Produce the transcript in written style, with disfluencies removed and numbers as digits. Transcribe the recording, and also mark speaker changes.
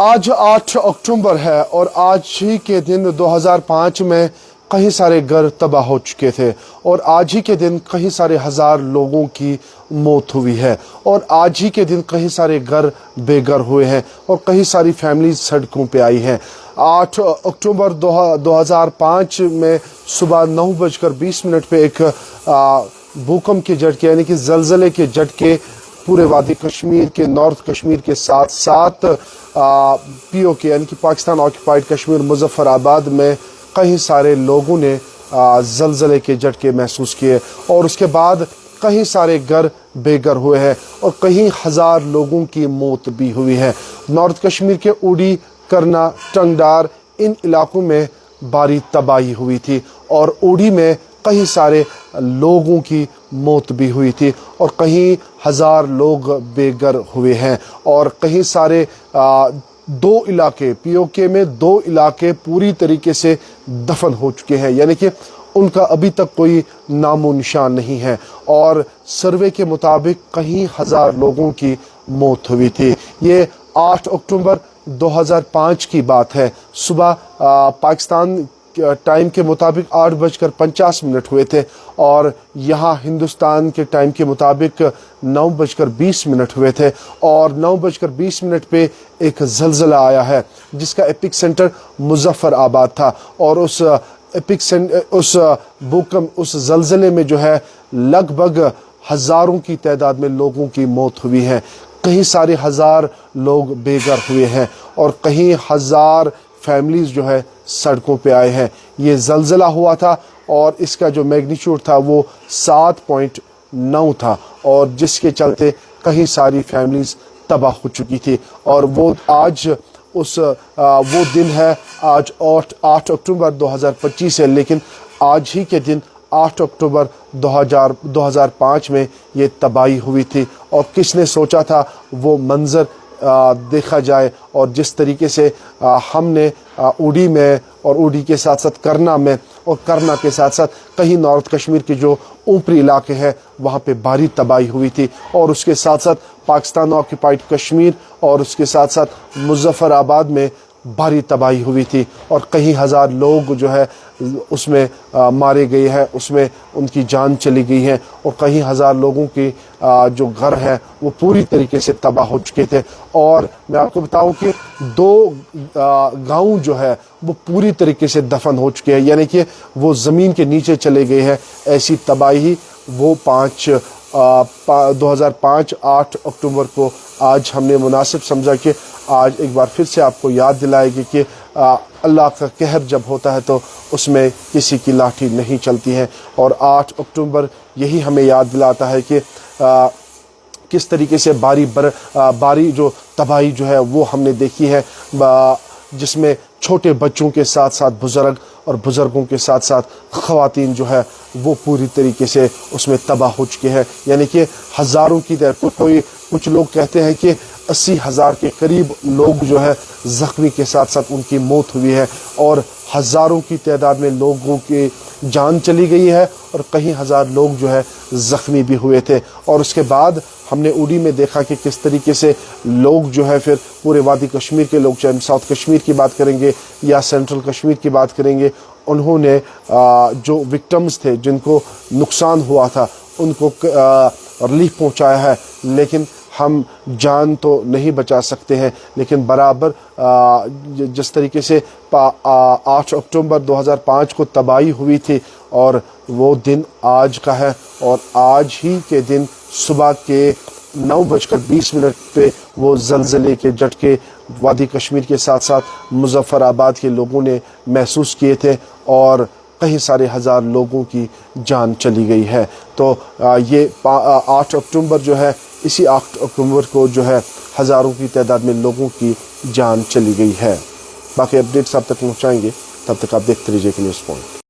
Speaker 1: आज 8 अक्टूबर है और आज ही के दिन 2005 में कई सारे घर तबाह हो चुके थे और आज ही के दिन कई सारे हजार लोगों की मौत हुई है और आज ही के दिन कई सारे घर बेघर हुए हैं और कई सारी फैमिलीज सड़कों पे आई हैं। 8 अक्टूबर 2005 में सुबह 9:20 पे एक भूकंप के झटके यानी कि ज़लज़ले के झटके पूरे वादी कश्मीर के नॉर्थ कश्मीर के साथ साथ POK यानी कि पाकिस्तान ऑक्यूपाइड कश्मीर मुजफ्फराबाद में कई सारे लोगों ने ज़लज़ले के झटके महसूस किए और उसके बाद कई सारे घर बेघर हुए हैं और कई हजार लोगों की मौत भी हुई है। नॉर्थ कश्मीर के उड़ी, करना, टंगडार इन इलाकों में भारी तबाही हुई थी और उड़ी में कई सारे लोगों की मौत भी हुई थी और कई हजार लोग बेघर हुए हैं और कई सारे दो इलाके POK में 2 इलाके पूरी तरीके से दफन हो चुके हैं यानी कि उनका अभी तक कोई नामो निशान नहीं है और सर्वे के मुताबिक कई हजार लोगों की मौत हुई थी। ये 8 अक्टूबर 2005 की बात है। सुबह पाकिस्तान टाइम के मुताबिक 8:50 हुए थे और यहाँ हिंदुस्तान के टाइम के मुताबिक 9:20 हुए थे और 9:20 पे एक ज़लज़ला आया है जिसका एपिक सेंटर मुजफ्फराबाद था और उस भूकंप उस ज़लज़ले में जो है लगभग हज़ारों की तादाद में लोगों की मौत हुई है। कई सारे हजार लोग बेघर हुए हैं और कई हजार फैमिलीज जो है सड़कों पे आए हैं। ये ज़लज़ला हुआ था और इसका जो मैग्नीट्यूड था वो 7.9 था और जिसके चलते कई सारी फैमिलीज तबाह हो चुकी थी और वो आज वो दिन है आज 8 अक्टूबर 2025 है, लेकिन आज ही के दिन 8 अक्टूबर 2005 में ये तबाही हुई थी और किसने सोचा था वो मंजर देखा जाए और जिस तरीके से हमने उड़ी में और उड़ी के साथ साथ करना में और करना के साथ साथ कहीं नॉर्थ कश्मीर के जो ऊपरी इलाके हैं वहाँ पे भारी तबाही हुई थी और उसके साथ साथ पाकिस्तान ऑक्यूपाइड कश्मीर और उसके साथ साथ मुजफ्फराबाद में भारी तबाही हुई थी और कई हजार लोग जो है उसमें मारे गए हैं, उसमें उनकी जान चली गई है और कई हजार लोगों की जो घर है वो पूरी तरीके से तबाह हो चुके थे। और मैं आपको बताऊं कि 2 गांव जो है वो पूरी तरीके से दफन हो चुके हैं यानी कि वो ज़मीन के नीचे चले गए हैं। ऐसी तबाही वो 2005 8 अक्टूबर को आज हमने मुनासिब समझा कि आज एक बार फिर से आपको याद दिलाएगी कि अल्लाह का कहर जब होता है तो उसमें किसी की लाठी नहीं चलती है और 8 अक्टूबर यही हमें याद दिलाता है कि किस तरीके से बारी जो तबाही जो है वो हमने देखी है, जिसमें छोटे बच्चों के साथ साथ बुज़ुर्ग और बुज़ुर्गों के साथ साथ ख़वातीन जो है वो पूरी तरीके से उसमें तबाह हो चुके हैं यानी कि हज़ारों की कुछ लोग कहते हैं कि 80,000 के करीब लोग जो है ज़ख्मी के साथ साथ उनकी मौत हुई है और हज़ारों की तादाद में लोगों की जान चली गई है और कई हजार लोग जो है ज़ख्मी भी हुए थे। और उसके बाद हमने उड़ी में देखा कि किस तरीके से लोग जो है फिर पूरे वादी कश्मीर के लोग, चाहे साउथ कश्मीर की बात करेंगे या सेंट्रल कश्मीर की बात करेंगे, उन्होंने जो विक्टिम्स थे जिनको नुकसान हुआ था उनको रिलीफ पहुंचाया है। लेकिन हम जान तो नहीं बचा सकते हैं, लेकिन बराबर जिस तरीके से 8 अक्टूबर 2005 को तबाही हुई थी और वो दिन आज का है और आज ही के दिन सुबह के 9:20 पे वो ज़लज़ले के झटके वादी कश्मीर के साथ साथ मुजफ्फराबाद के लोगों ने महसूस किए थे और कई सारे हजार लोगों की जान चली गई है। तो ये 8 अक्टूबर जो है, इसी 8 अक्टूबर को जो है हज़ारों की तादाद में लोगों की जान चली गई है। बाकी अपडेट्स आप तक पहुँचाएंगे, तब तक आप देखते रहिए न्यूज़ पॉइंट।